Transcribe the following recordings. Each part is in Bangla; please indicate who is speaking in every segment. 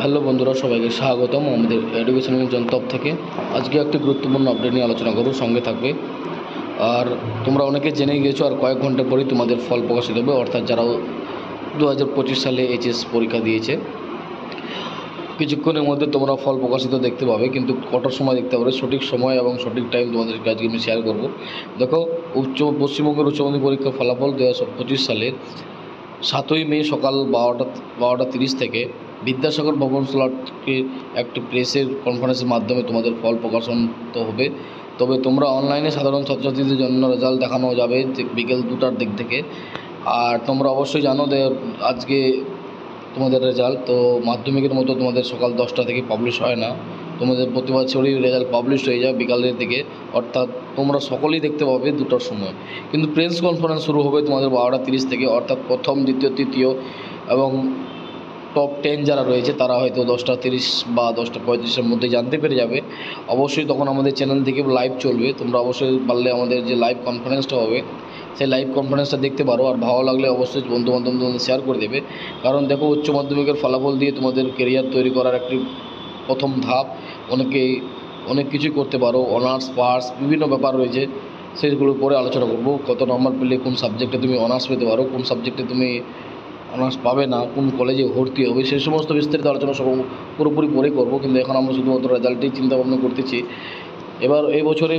Speaker 1: হ্যালো বন্ধুরা, সবাইকে স্বাগতম আমাদের এডুকেশন জনতব থেকে। আজকে একটি গুরুত্বপূর্ণ আপডেট নিয়ে আলোচনা করব, সঙ্গে থাকবে। আর তোমরা অনেকে জেনে গিয়েছো, আর কয়েক ঘন্টা পরেই তোমাদের ফল প্রকাশিত হবে, অর্থাৎ যারা 2025 সালে এইচএস পরীক্ষা দিয়েছে কিছুক্ষণের মধ্যে তোমরা ফল প্রকাশিত দেখতে পাবে। কিন্তু কটার সময় দেখতে পাবে, সঠিক সময় এবং সঠিক টাইম তোমাদেরকে আজকে আমি শেয়ার করব। দেখো, পশ্চিমবঙ্গের উচ্চ মাধ্যমিক পরীক্ষার ফলাফল 2025 সালের 7ই মে সকাল 12টা 30 থেকে বিদ্যাসাগর ভবন স্লটকে একটি প্রেসের কনফারেন্সের মাধ্যমে তোমাদের ফল প্রকাশন তো হবে। তবে তোমরা অনলাইনে সাধারণ ছাত্রছাত্রীদের জন্য রেজাল্ট দেখানো যাবে বিকেল 2টার দিক থেকে। আর তোমরা অবশ্যই জানো যে আজকে তোমাদের রেজাল্ট তো মাধ্যমিকের মতো তোমাদের সকাল 10টা থেকে পাবলিশ হয় না। তোমাদের প্রতি বছরই রেজাল্ট পাবলিশ হয়ে যায় বিকালের দিকে, অর্থাৎ তোমরা সকলেই দেখতে পাবে 2টার সময়। কিন্তু প্রেস কনফারেন্স শুরু হবে তোমাদের 12টা 30 থেকে, অর্থাৎ প্রথম, দ্বিতীয়, তৃতীয় এবং টপ 10 যারা রয়েছে তারা হয়তো 10টা 30 বা 10টা 35-এর মধ্যে জানতে পেরে যাবে। অবশ্যই তখন আমাদের চ্যানেল থেকে লাইভ চলবে, তোমরা অবশ্যই পারলে আমাদের যে লাইভ কনফারেন্সটা হবে সেই লাইভ কনফারেন্সটা দেখতে পারো। আর ভালো লাগলে অবশ্যই বন্ধুবান্ধব তোমাদের শেয়ার করে দেবে। কারণ দেখো, উচ্চ মাধ্যমিকের ফলাফল দিয়ে তোমাদের কেরিয়ার তৈরি করার একটি প্রথম ধাপ। অনেক কিছুই করতে পারো, অনার্স পাস বিভিন্ন ব্যাপার রয়েছে, সেগুলোর পরে আলোচনা করব। কত নম্বর পেলে কোন সাবজেক্টে তুমি অনার্স পেতে পারো, কোন সাবজেক্টে তুমি অনার্স পাবে না, কোন কলেজে ভর্তি হবে, সেই সমস্ত বিস্তারিত আলোচনা সব পুরোপুরি পরে করব। কিন্তু এখন আমরা শুধুমাত্র রেজাল্টেই চিন্তাভাবনা করতেছি। এবার এই বছরে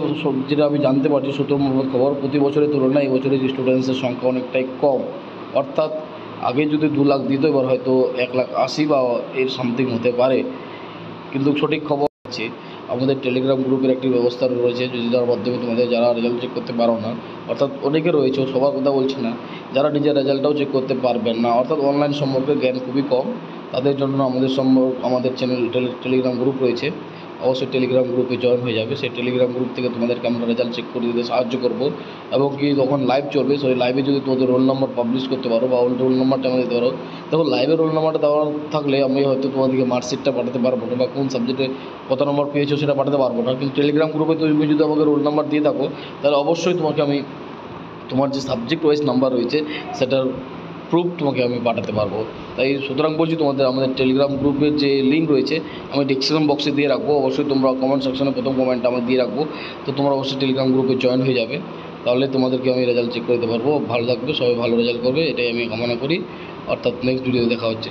Speaker 1: যেটা আমি জানতে পারছি সূত্র মারফত খবর, প্রতি বছরের তুলনায় এই বছরে স্টুডেন্টসের সংখ্যা অনেকটাই কম। অর্থাৎ আগে যদি 2 লাখ দিত, এবার হয়তো 1,80,000 বা এর সামথিং হতে পারে। কিন্তু সঠিক খবর হচ্ছে আমাদের টেলিগ্রাম গ্রুপের একটি ব্যবস্থা রয়েছে, যার মাধ্যমে তোমাদের যারা রেজাল্ট চেক করতে পারো না, অর্থাৎ অনেকে রয়েছে, সবার কথা বলছি না, যারা নিজের রেজাল্টটাও চেক করতে পারবেন না, অর্থাৎ অনলাইন সম্পর্কে জ্ঞান খুবই কম, তাদের জন্য আমাদের চ্যানেল টেলিগ্রাম গ্রুপ রয়েছে। অবশ্যই টেলিগ্রাম গ্রুপে জয়েন হয়ে যাবে। সেই টেলিগ্রাম গ্রুপ থেকে তোমাদেরকে আমরা রেজাল্ট চেক করে দিতে সাহায্য করব। এবং কি যখন লাইভ চলবে সেই লাইভে যদি তোমাদের রোল নাম্বার পাবলিশ করতে পারো বা রোল নাম্বারটা আমাদের দিতে পারো, দেখো লাইভে রোল নাম্বারটা দেওয়া থাকলে আমি হয়তো তোমাদেরকে মার্কশিটটা পাঠাতে পারবো না, বা কোন সাবজেক্টে কত নম্বর পেয়েছো সেটা পাঠাতে পারবো না। কিন্তু টেলিগ্রাম গ্রুপে তুমি যদি আমাকে রোল নাম্বার দিয়ে থাকো, তাহলে অবশ্যই তোমাকে আমি তোমার যে সাবজেক্ট ওয়াইজ নাম্বার রয়েছে সেটার প্রুফ তোমাকে আমি পাঠাতে পারবো। তাই সুতরাং বলছি, আমাদের টেলিগ্রাম গ্রুপের যে লিঙ্ক রয়েছে আমি ডিসক্রিপশন বক্সে দিয়ে রাখবো। অবশ্যই তোমরা কমেন্ট সেকশনে প্রথম কমেন্টটা আমি দিয়ে রাখবো, তো তোমরা অবশ্যই টেলিগ্রাম গ্রুপে জয়েন হয়ে যাবে। তাহলে তোমাদেরকে আমি রেজাল্ট চেক করে দিতে পারবো। ভালো থাকবে, সবাই ভালো রেজাল্ট করবে, এটাই আমি কামনা করি। অর্থাৎ নেক্সট ভিডিওতে দেখা হচ্ছে।